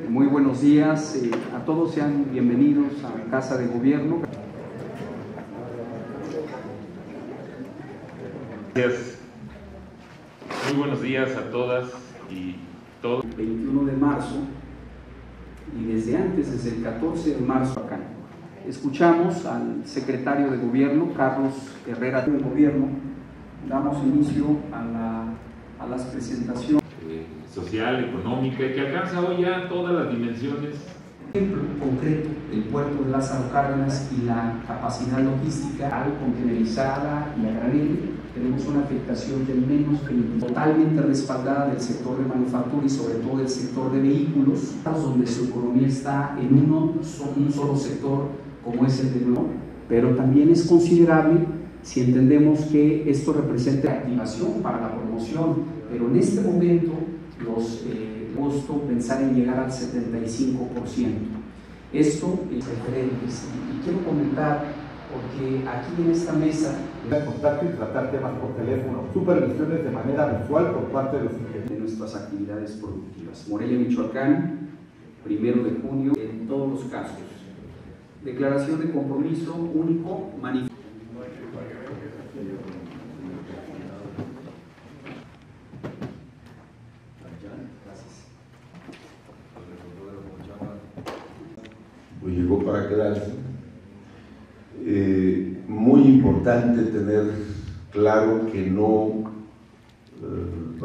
Muy buenos días a todos, sean bienvenidos a Casa de Gobierno. Gracias. Muy buenos días a todas y todos. 21 de marzo y desde antes, desde el 14 de marzo acá. Escuchamos al secretario de Gobierno, Carlos Herrera del Gobierno. Damos inicio a las presentaciones. Social, económica, y que alcanza hoy ya todas las dimensiones. Ejemplo concreto, el puerto de Lázaro Cárdenas y la capacidad logística contenerizada y a granel, tenemos una afectación de menos 20%, totalmente respaldada del sector de manufactura y sobre todo del sector de vehículos, donde su economía está en un solo sector como es el de nuevo, pero también es considerable si entendemos que esto representa activación para la promoción, pero en este momento costo pensar en llegar al 75%. Esto es referentes y quiero comentar porque aquí en esta mesa contacto y tratar temas por teléfono, supervisiones de manera visual por parte de los ingenieros de nuestras actividades productivas. Morelia, Michoacán, 1 de junio, en todos los casos. Declaración de compromiso único, manifiesto. Pues llegó para quedarse. Muy importante tener claro que no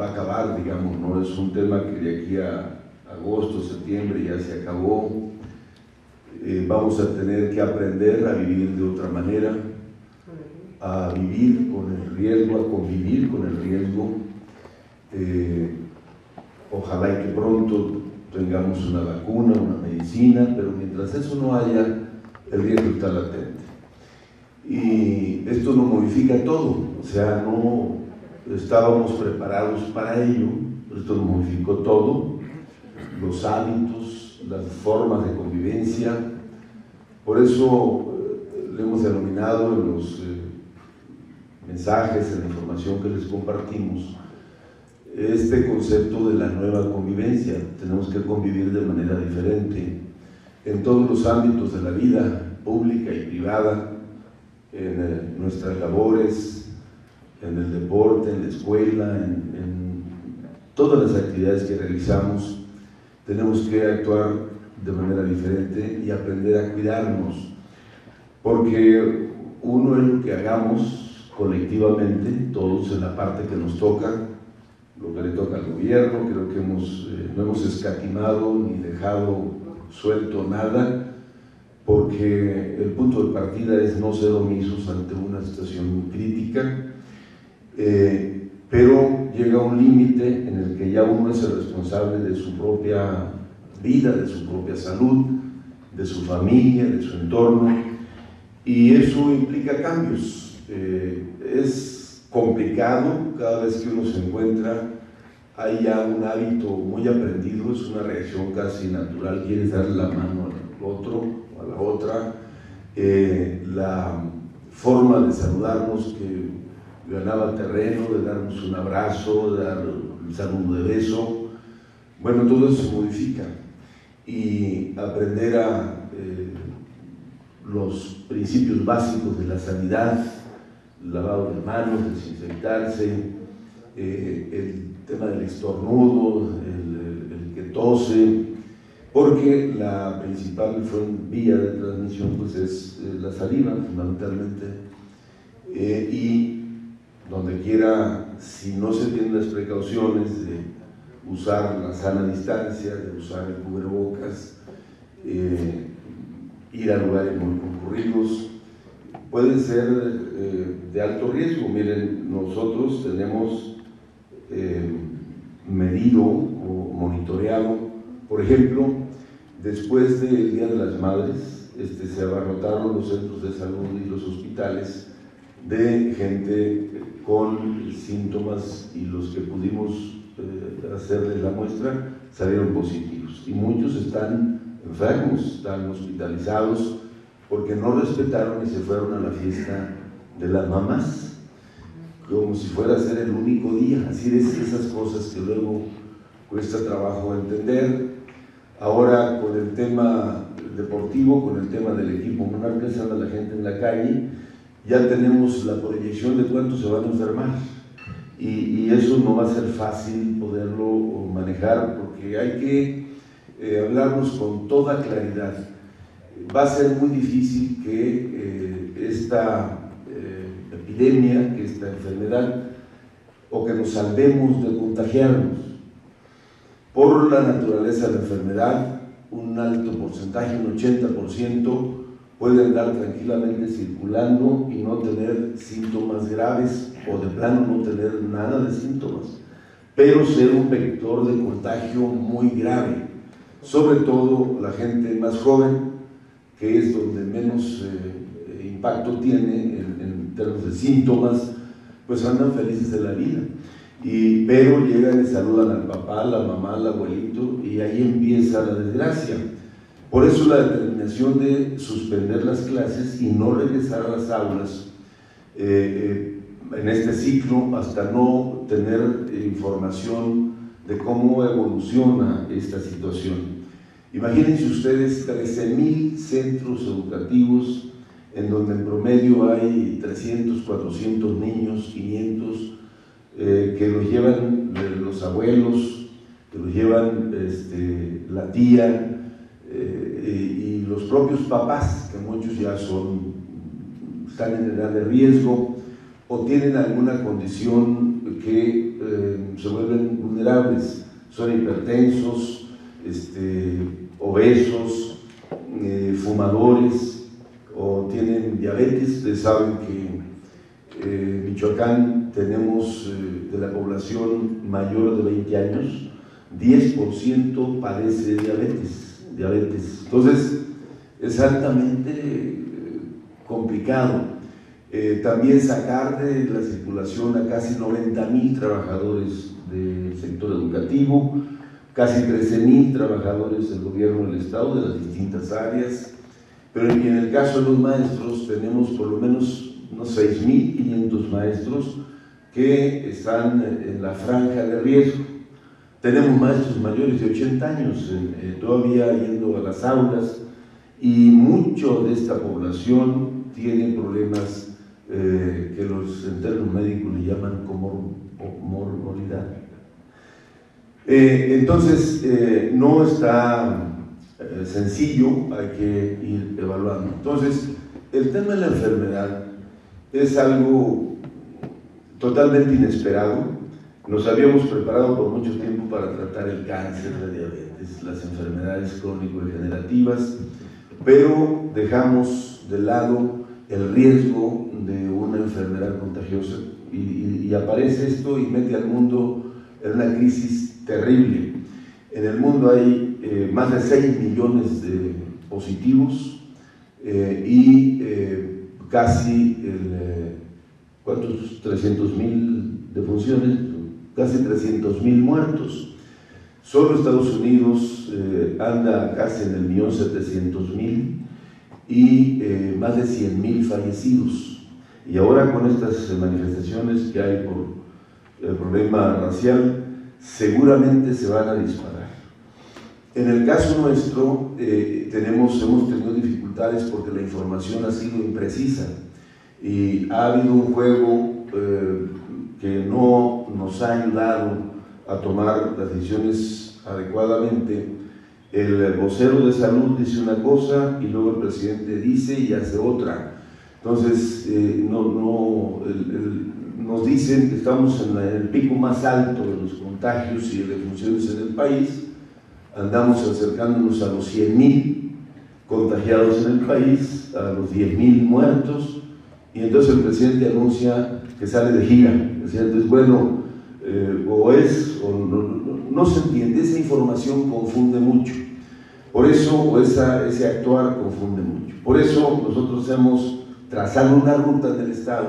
va a acabar, digamos, no es un tema que de aquí a agosto, septiembre ya se acabó. Vamos a tener que aprender a vivir de otra manera, a vivir con el riesgo, a convivir con el riesgo. Ojalá y que pronto tengamos una vacuna, una medicina, pero mientras eso no haya, el riesgo está latente. Y esto nos modifica todo, o sea, no estábamos preparados para ello, esto nos modificó todo, los hábitos, las formas de convivencia. Por eso le hemos denominado en los mensajes, en la información que les compartimos, este concepto de la nueva convivencia. Tenemos que convivir de manera diferente en todos los ámbitos de la vida pública y privada, en nuestras labores, en el deporte, en la escuela, en todas las actividades que realizamos. Tenemos que actuar de manera diferente y aprender a cuidarnos, porque uno es lo que hagamos colectivamente, todos en la parte que nos toca, lo que le toca al gobierno. Creo que no hemos escatimado ni dejado suelto nada, porque el punto de partida es no ser omisos ante una situación crítica, pero llega un límite en el que ya uno es el responsable de su propia vida, de su propia salud, de su familia, de su entorno, y eso implica cambios. Es complicado, cada vez que uno se encuentra hay ya un hábito muy aprendido, es una reacción casi natural, quieres darle la mano al otro o a la otra, la forma de saludarnos que ganaba terreno, de darnos un abrazo, de dar el saludo de beso, bueno, todo eso se modifica, y aprender a los principios básicos de la sanidad, lavado de manos, desinfectarse, el tema del estornudo, el que tose, porque la principal vía de transmisión pues es la saliva, fundamentalmente, y donde quiera, si no se tienen las precauciones de usar la sana distancia, de usar el cubrebocas, ir a lugares muy concurridos, pueden ser de alto riesgo. Miren, nosotros tenemos medido o monitoreado, por ejemplo, después del Día de las Madres, se abarrotaron los centros de salud y los hospitales de gente con síntomas, y los que pudimos hacerles la muestra salieron positivos, y muchos están enfermos, están hospitalizados porque no respetaron y se fueron a la fiesta de las mamás, como si fuera a ser el único día. Así es, esas cosas que luego cuesta trabajo entender. Ahora con el tema deportivo, con el tema del equipo Monarcas, anda la gente en la calle, ya tenemos la proyección de cuántos se van a enfermar. Y eso no va a ser fácil poderlo manejar, porque hay que hablarnos con toda claridad. Va a ser muy difícil que esta epidemia, que esta enfermedad, o que nos salvemos de contagiarnos. Por la naturaleza de la enfermedad, un alto porcentaje, un 80%, puede andar tranquilamente circulando y no tener síntomas graves o de plano no tener nada de síntomas, pero ser un vector de contagio muy grave, sobre todo la gente más joven, que es donde menos impacto tiene en términos de síntomas, pues andan felices de la vida. Pero llegan y saludan al papá, a la mamá, al abuelito, y ahí empieza la desgracia. Por eso la determinación de suspender las clases y no regresar a las aulas en este ciclo hasta no tener información de cómo evoluciona esta situación. Imagínense ustedes 13,000 centros educativos en donde en promedio hay 300, 400 niños, 500, que los llevan los abuelos, que los llevan la tía, y los propios papás, que muchos ya están en edad de riesgo o tienen alguna condición que se vuelven vulnerables, son hipertensos, obesos, fumadores o tienen diabetes. Ustedes saben que en Michoacán tenemos de la población mayor de 20 años, 10% padece diabetes. Entonces es altamente complicado. También sacar de la circulación a casi 90,000 trabajadores del sector educativo, casi 13,000 trabajadores del gobierno del estado de las distintas áreas, pero en el caso de los maestros tenemos por lo menos unos 6,500 maestros que están en la franja de riesgo. Tenemos maestros mayores de 80 años todavía yendo a las aulas, y mucho de esta población tiene problemas que los en términos médicos le llaman comorbilidad. Entonces no está sencillo, hay que ir evaluando. Entonces el tema de la enfermedad es algo totalmente inesperado. Nos habíamos preparado por mucho tiempo para tratar el cáncer, la diabetes, las enfermedades crónico-degenerativas, pero dejamos de lado el riesgo de una enfermedad contagiosa y aparece esto y mete al mundo en una crisis terrible. En el mundo hay más de 6 millones de positivos y casi, ¿cuántos? 300,000 defunciones, casi 300,000 muertos. Solo Estados Unidos anda casi en el 1.700.000 y más de 100,000 fallecidos. Y ahora con estas manifestaciones que hay por el problema racial, seguramente se van a disparar. En el caso nuestro, hemos tenido dificultades porque la información ha sido imprecisa y ha habido un juego que no nos ha ayudado a tomar las decisiones adecuadamente. El vocero de salud dice una cosa y luego el presidente dice y hace otra. Entonces, nos dicen que estamos en el pico más alto de los contagios y de defunciones en el país. Andamos acercándonos a los 100,000 contagiados en el país, a los 10,000 muertos, y entonces el presidente anuncia que sale de gira. Entonces, bueno, no se entiende, esa información confunde mucho. Por eso, ese actuar confunde mucho. Por eso nosotros hemos trazado una ruta en el Estado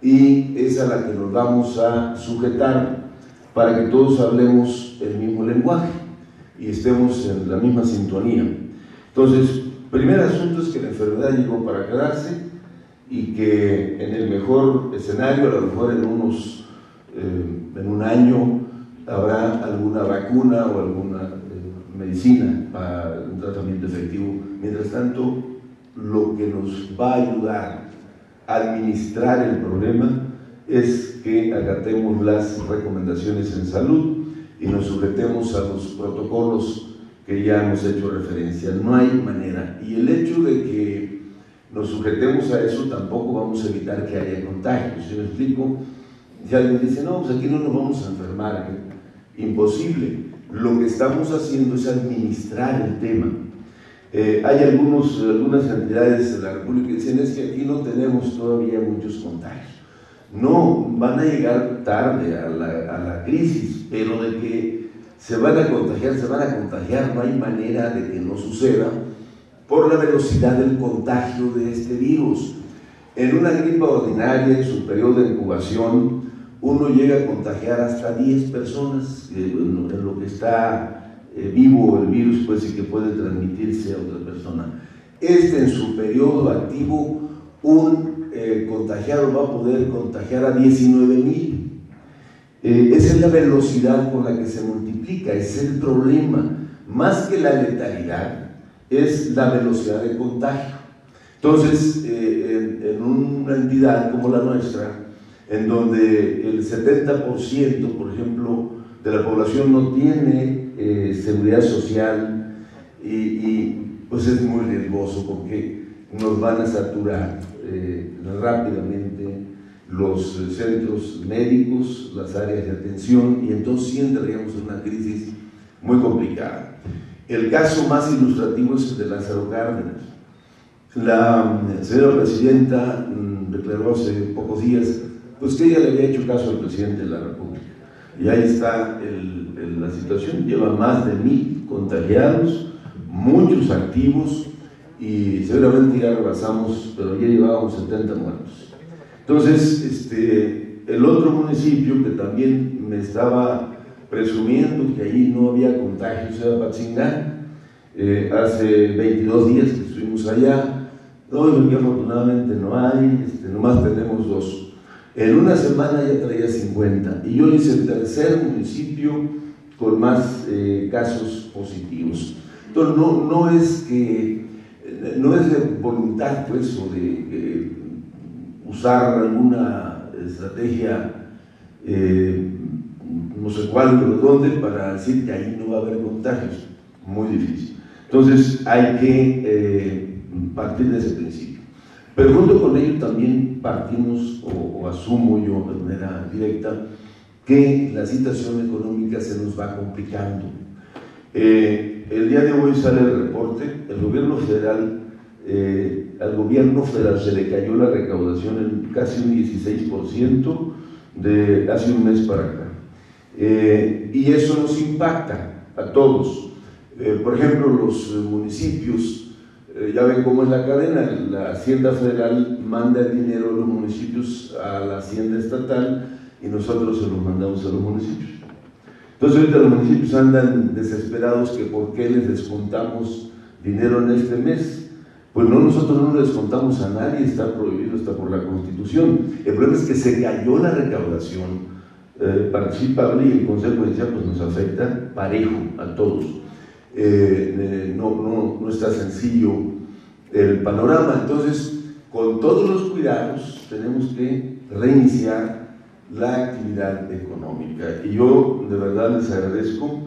y es a la que nos vamos a sujetar para que todos hablemos el mismo lenguaje y estemos en la misma sintonía. Entonces, primer asunto es que la enfermedad llegó para quedarse y que en el mejor escenario, a lo mejor en un año, habrá alguna vacuna o alguna medicina para un tratamiento efectivo. Mientras tanto, lo que nos va a ayudar a administrar el problema es que acatemos las recomendaciones en salud y nos sujetemos a los protocolos que ya hemos hecho referencia. No hay manera. Y el hecho de que nos sujetemos a eso tampoco vamos a evitar que haya contagios. ¿Sí me explico? Si alguien dice, no, pues aquí no nos vamos a enfermar, imposible. Lo que estamos haciendo es administrar el tema. Hay algunas entidades de la República que dicen, es que aquí no tenemos todavía muchos contagios. No, van a llegar tarde a la crisis, pero de que se van a contagiar, no hay manera de que no suceda por la velocidad del contagio de este virus. En una gripa ordinaria, en su periodo de incubación, uno llega a contagiar hasta 10 personas, en lo que está vivo el virus, pues, y que puede transmitirse a otra persona. En su periodo activo, un contagiado va a poder contagiar a 19,000. Esa es la velocidad con la que se multiplica, ese es el problema. Más que la letalidad, es la velocidad de contagio. Entonces, en una entidad como la nuestra, en donde el 70%, por ejemplo, de la población no tiene seguridad social y pues es muy riesgoso porque nos van a saturar rápidamente los centros médicos, las áreas de atención, y entonces sí entraríamos en una crisis muy complicada. El caso más ilustrativo es el de Lázaro Cárdenas. La señora presidenta declaró hace pocos días pues que ella le había hecho caso al presidente de la República. Y ahí está la situación. Lleva más de 1,000 contagiados, muchos activos, y seguramente ya rebasamos, pero ya llevábamos 70 muertos. Entonces, el otro municipio que también me estaba presumiendo que allí no había contagios era Apatzingán. Hace 22 días que estuvimos allá. Hoy, que afortunadamente no hay, nomás tenemos 2. En una semana ya traía 50, y hoy es el tercer municipio con más casos positivos. Entonces, no es de voluntad, pues, o de usar alguna estrategia, no sé cuál, pero dónde, para decir que ahí no va a haber contagios. Muy difícil. Entonces, hay que partir de ese principio. Pero junto con ello también partimos, o asumo yo de manera directa, que la situación económica se nos va complicando. El día de hoy sale el reporte. El gobierno federal, al gobierno federal se le cayó la recaudación en casi un 16% de hace un mes para acá. Y eso nos impacta a todos. Por ejemplo, los municipios, ya ven cómo es la cadena. La Hacienda Federal manda el dinero a los municipios a la Hacienda Estatal y nosotros se los mandamos a los municipios. Entonces ahorita los municipios andan desesperados que por qué les descontamos dinero en este mes. Pues no, nosotros no le descontamos a nadie, está prohibido hasta por la Constitución. El problema es que se cayó la recaudación participable y el Consejo decía, pues nos afecta parejo a todos. No está sencillo el panorama. Entonces, con todos los cuidados, tenemos que reiniciar la actividad económica. Y yo de verdad les agradezco,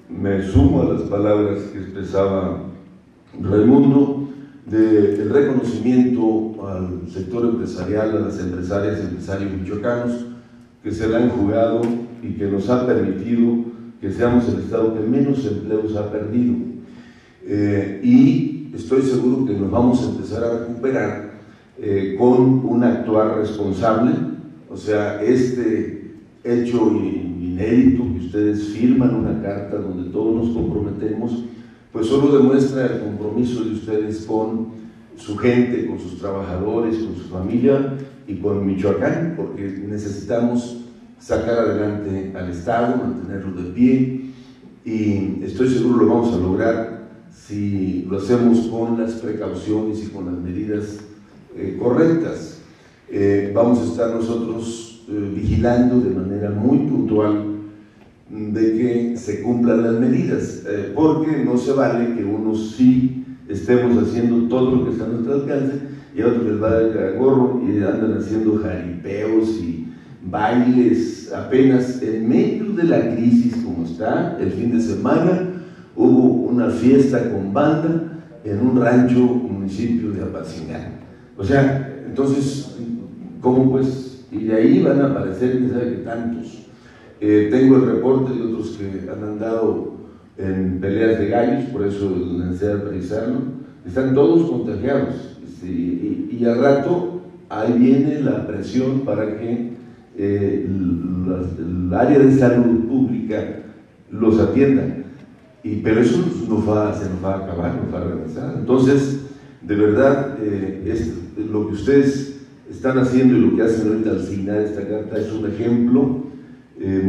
me sumo a las palabras que expresaba Raimundo, del reconocimiento al sector empresarial, a las empresarias y empresarios michoacanos que se la han jugado y que nos ha permitido que seamos el estado que menos empleos ha perdido. Y estoy seguro que nos vamos a empezar a recuperar con un actuar responsable. O sea, este hecho inédito que ustedes firman una carta donde todos nos comprometemos, pues solo demuestra el compromiso de ustedes con su gente, con sus trabajadores, con su familia y con Michoacán, porque necesitamos sacar adelante al Estado, mantenerlo de pie, y estoy seguro lo vamos a lograr si lo hacemos con las precauciones y con las medidas correctas. Vamos a estar nosotros vigilando de manera muy puntual de que se cumplan las medidas, porque no se vale que unos sí estemos haciendo todo lo que está a nuestro alcance y a otros les va a dar gorro y andan haciendo jaripeos y bailes. Apenas en medio de la crisis como está, el fin de semana hubo una fiesta con banda en un rancho municipio de Apatzingán. O sea, entonces, ¿cómo pues? Y de ahí van a aparecer, quién sabe qué tantos. Tengo el reporte de otros que han andado en peleas de gallos, por eso la necesidad de precisarlo. Están todos contagiados, y al rato ahí viene la presión para que el área de salud pública los atienda. Pero eso se nos va a acabar, nos va a regresar. Entonces, de verdad, lo que ustedes están haciendo y lo que hacen ahorita al final de esta carta es un ejemplo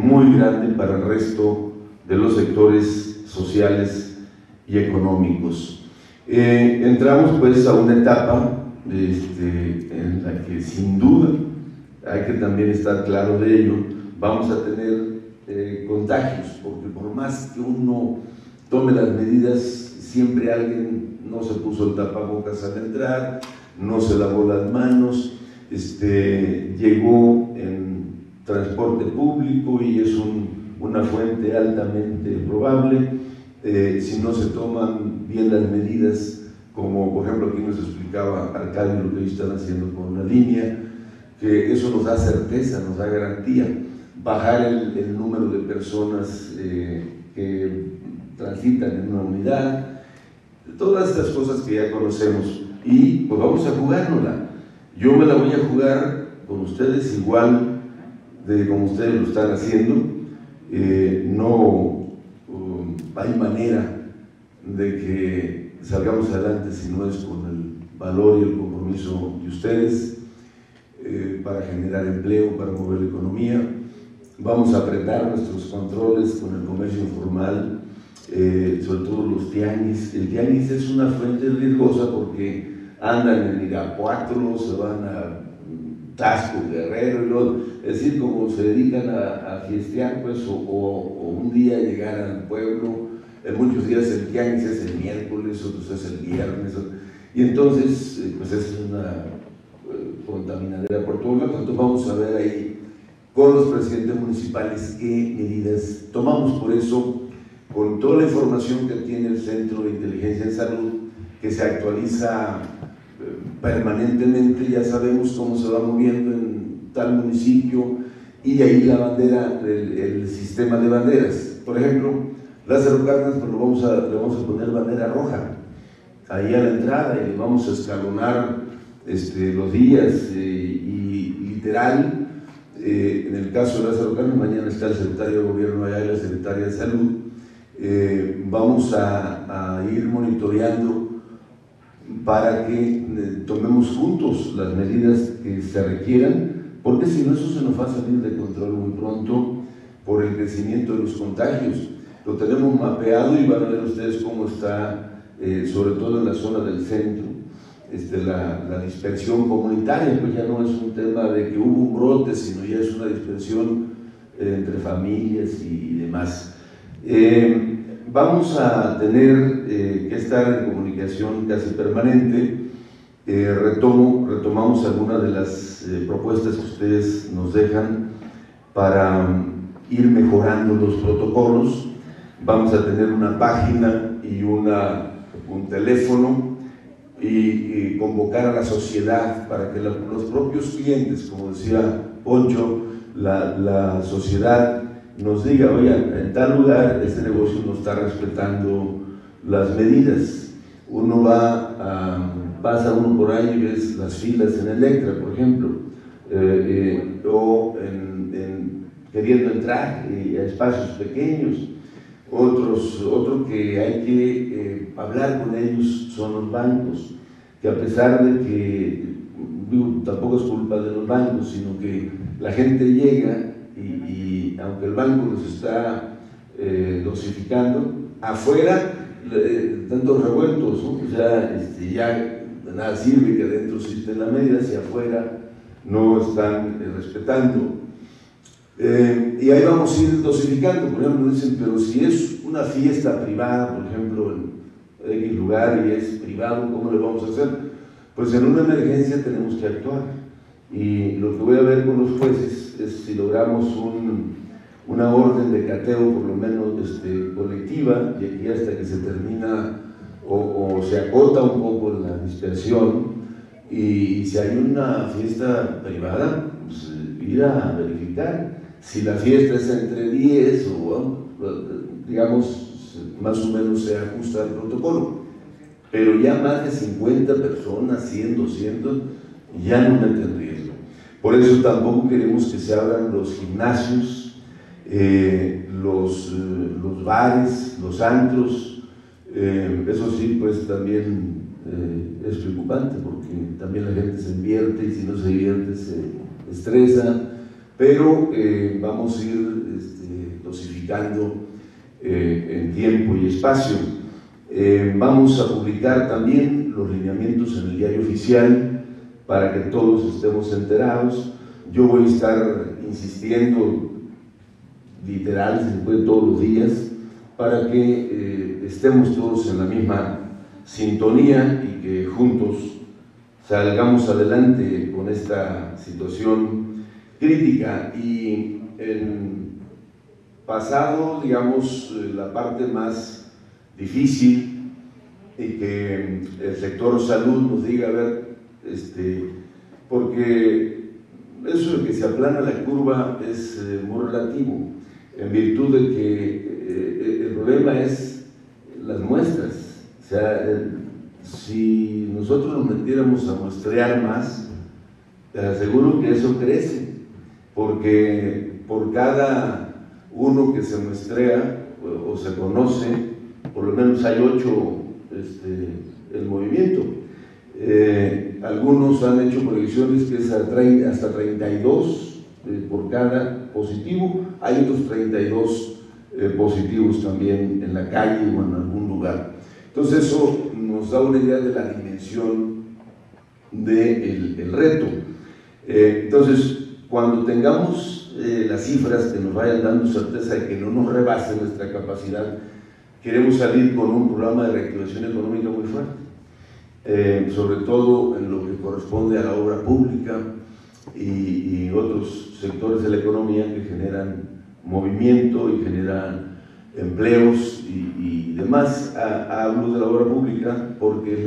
muy grande para el resto de los sectores sociales y económicos. Entramos pues a una etapa en la que sin duda hay que también estar claro de ello, vamos a tener contagios, porque por más que uno tome las medidas, siempre alguien no se puso el tapabocas al entrar, no se lavó las manos, llegó en transporte público y es una fuente altamente probable. Si no se toman bien las medidas, como por ejemplo aquí nos explicaba Arcadio lo que ellos están haciendo con la línea, que eso nos da certeza, nos da garantía, bajar el número de personas que transitan en una unidad, todas estas cosas que ya conocemos, y pues vamos a jugárnosla. Yo me la voy a jugar con ustedes igual de como ustedes lo están haciendo. No hay manera de que salgamos adelante si no es con el valor y el compromiso de ustedes para generar empleo, para mover la economía. Vamos a apretar nuestros controles con el comercio informal, sobre todo los tianguis. El tianguis es una fuente riesgosa porque andan en Irapuato, se van a Tasco, Guerrero y luego, es decir, como se dedican a fiestear, pues, o un día llegar al pueblo. En muchos días el tianguis es el miércoles, otros es el viernes, y entonces pues es una contaminadera por todos lados. Entonces vamos a ver ahí con los presidentes municipales qué medidas tomamos. Por eso, con toda la información que tiene el Centro de Inteligencia en Salud, que se actualiza permanentemente, ya sabemos cómo se va moviendo en tal municipio, y de ahí la bandera, el sistema de banderas. Por ejemplo, Lázaro Cárdenas, pues le vamos a poner bandera roja ahí a la entrada y le vamos a escalonar los días y literal, en el caso de Lázaro Cárdenas, mañana está el secretario de Gobierno allá y la secretaria de Salud. Vamos a ir monitoreando para que tomemos juntos las medidas que se requieran, porque si no, eso se nos va a salir de control muy pronto por el crecimiento de los contagios. Lo tenemos mapeado y van a ver ustedes cómo está, sobre todo en la zona del centro, la dispersión comunitaria. Pues ya no es un tema de que hubo un brote, sino ya es una dispersión entre familias y demás. Vamos a tener que estar en comunicación casi permanente. Retomamos algunas de las propuestas que ustedes nos dejan para ir mejorando los protocolos. Vamos a tener una página y un teléfono y convocar a la sociedad para que los propios clientes, como decía Poncho, la sociedad nos diga: oye, en tal lugar este negocio no está respetando las medidas. Uno pasa uno por ahí y ves las filas en Electra, por ejemplo, o queriendo entrar a espacios pequeños. Otro que hay que hablar con ellos son los bancos, que a pesar de que, tampoco es culpa de los bancos, sino que la gente llega y aunque el banco los está dosificando, afuera tantos revueltos, ¿no? O sea, ya nada sirve que adentro existen las medidas y afuera no están respetando. Y ahí vamos a ir dosificando. Por ejemplo, dicen, pero si es una fiesta privada, por ejemplo, en X lugar y es privado, ¿cómo le vamos a hacer? Pues en una emergencia tenemos que actuar. Y lo que voy a ver con los jueces es si logramos una orden de cateo, por lo menos colectiva, y aquí hasta que se termina o se acota un poco la dispersión, y si hay una fiesta privada, pues ir a verificar. Si la fiesta es entre 10 o, digamos, más o menos se ajusta al protocolo. Pero ya más de 50 personas, 100, 200, ya no meten riesgo. Por eso tampoco queremos que se abran los gimnasios, los bares, los antros. Eso sí, pues también es preocupante, porque también la gente se invierte y si no se divierte se estresa. Pero vamos a ir dosificando en tiempo y espacio. Vamos a publicar también los lineamientos en el diario oficial para que todos estemos enterados. Yo voy a estar insistiendo, literal, si se puede, todos los días, para que estemos todos en la misma sintonía y que juntos salgamos adelante con esta situación crítica. Y en pasado, digamos, la parte más difícil, y que el sector salud nos diga, a ver, porque eso de que se aplana la curva es muy relativo, en virtud de que el problema es las muestras. O sea, si nosotros nos metiéramos a muestrear más, te aseguro que eso crece, porque por cada uno que se muestrea o se conoce, por lo menos hay 8 el movimiento. Algunos han hecho proyecciones que es hasta 32 por cada positivo. Hay otros 32 positivos también en la calle o en algún lugar. Entonces eso nos da una idea de la dimensión del reto. Entonces, cuando tengamos las cifras que nos vayan dando certeza de que no nos rebase nuestra capacidad, queremos salir con un programa de reactivación económica muy fuerte, sobre todo en lo que corresponde a la obra pública y otros sectores de la economía que generan movimiento y generan empleos y demás. Hablo de la obra pública porque es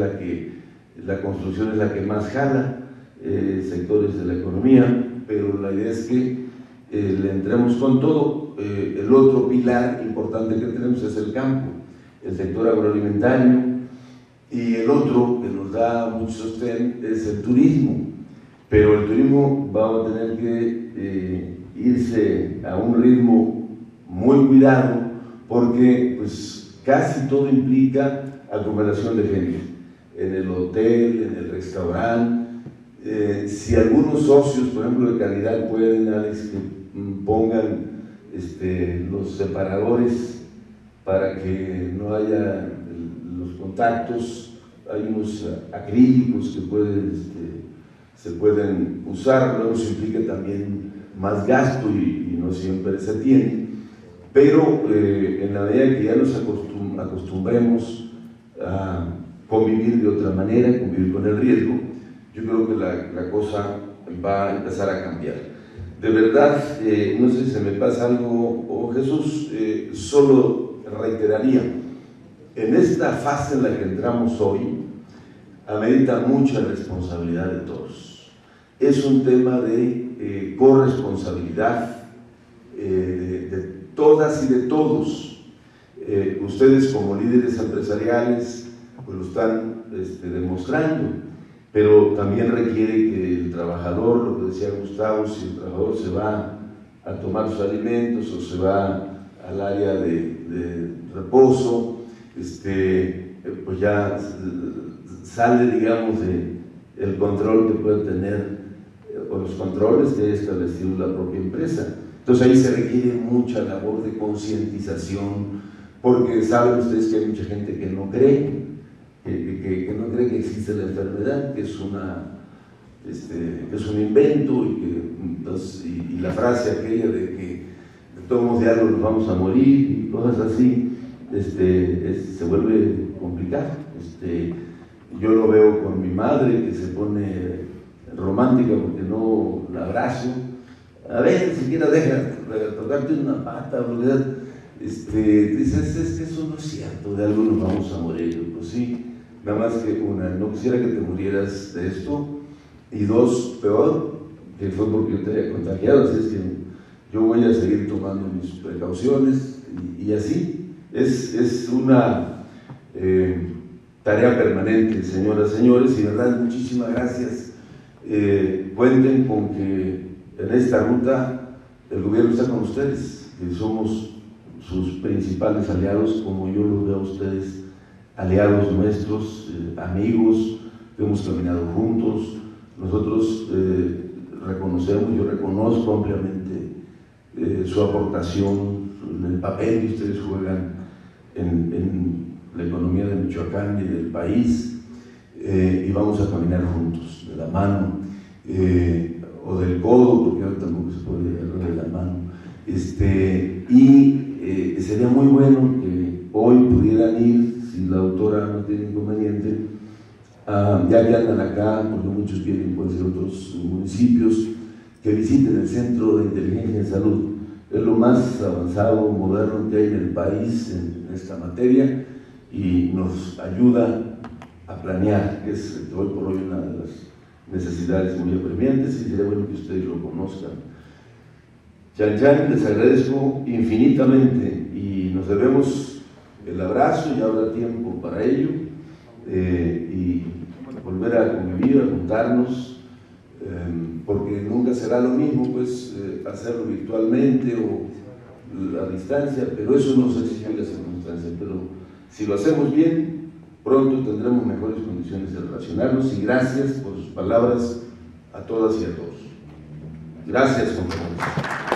la construcción es la que más jala sectores de la economía, pero la idea es que le entremos con todo. El otro pilar importante que tenemos es el campo, el sector agroalimentario, y el otro que nos da mucho sostén es el turismo. Pero el turismo va a tener que irse a un ritmo muy cuidado, porque pues casi todo implica aglomeración de gente, en el hotel, en el restaurante. Si algunos socios, por ejemplo, de calidad pueden, Alex, que pongan los separadores para que no haya los contactos, hay unos acrílicos que se pueden usar, luego eso implica también más gasto y no siempre se tiene, pero en la medida que ya nos acostumbremos a convivir de otra manera, convivir con el riesgo, yo creo que la cosa va a empezar a cambiar. De verdad, no sé si se me pasa algo, Jesús, solo reiteraría, en esta fase en la que entramos hoy, amerita mucha responsabilidad de todos. Es un tema de corresponsabilidad de todas y de todos. Ustedes como líderes empresariales pues lo están demostrando, pero también requiere que el trabajador, lo que decía Gustavo, si el trabajador se va a tomar sus alimentos o se va al área de reposo, pues ya sale, digamos, el control que puede tener, o los controles que haya establecido la propia empresa. Entonces ahí se requiere mucha labor de concientización, porque saben ustedes que hay mucha gente que no cree, que no cree que existe la enfermedad, que es que es un invento y la frase aquella de que de todos de algo nos vamos a morir y cosas así, se vuelve complicado. Yo lo veo con mi madre, que se pone romántica porque no la abrazo. A ver, siquiera deja tocarte una pata, dices, es que eso no es cierto, de algo nos vamos a morir. Pues sí, nada más que una, no quisiera que te murieras de esto, y dos, peor, que fue porque yo te haya contagiado, así es que yo voy a seguir tomando mis precauciones, y así, es una tarea permanente, señoras, señores, y de verdad, muchísimas gracias. Cuenten con que en esta ruta el gobierno está con ustedes, que somos sus principales aliados, como yo los veo a ustedes, aliados nuestros, amigos, que hemos caminado juntos. Nosotros reconocemos, yo reconozco ampliamente su aportación en el papel que ustedes juegan en la economía de Michoacán y del país, y vamos a caminar juntos, de la mano, o del codo, porque ahora tampoco se puede hablar de la mano, sería muy bueno que hoy pudieran ir, si la autora no tiene inconveniente, ya que andan acá, porque muchos vienen, pueden ser otros municipios, que visiten el Centro de Inteligencia en Salud. Es lo más avanzado, moderno que hay en el país en esta materia, y nos ayuda a planear, que es hoy por hoy una de las necesidades muy apremiantes, y sería bueno que ustedes lo conozcan. Chan Chan, les agradezco infinitamente y nos debemos el abrazo, y habrá tiempo para ello, y volver a convivir, a juntarnos, porque nunca será lo mismo pues hacerlo virtualmente o a distancia, pero eso nos exige la circunstancia. Pero si lo hacemos bien, pronto tendremos mejores condiciones de relacionarnos, y gracias por sus palabras a todas y a todos. Gracias, compañeros.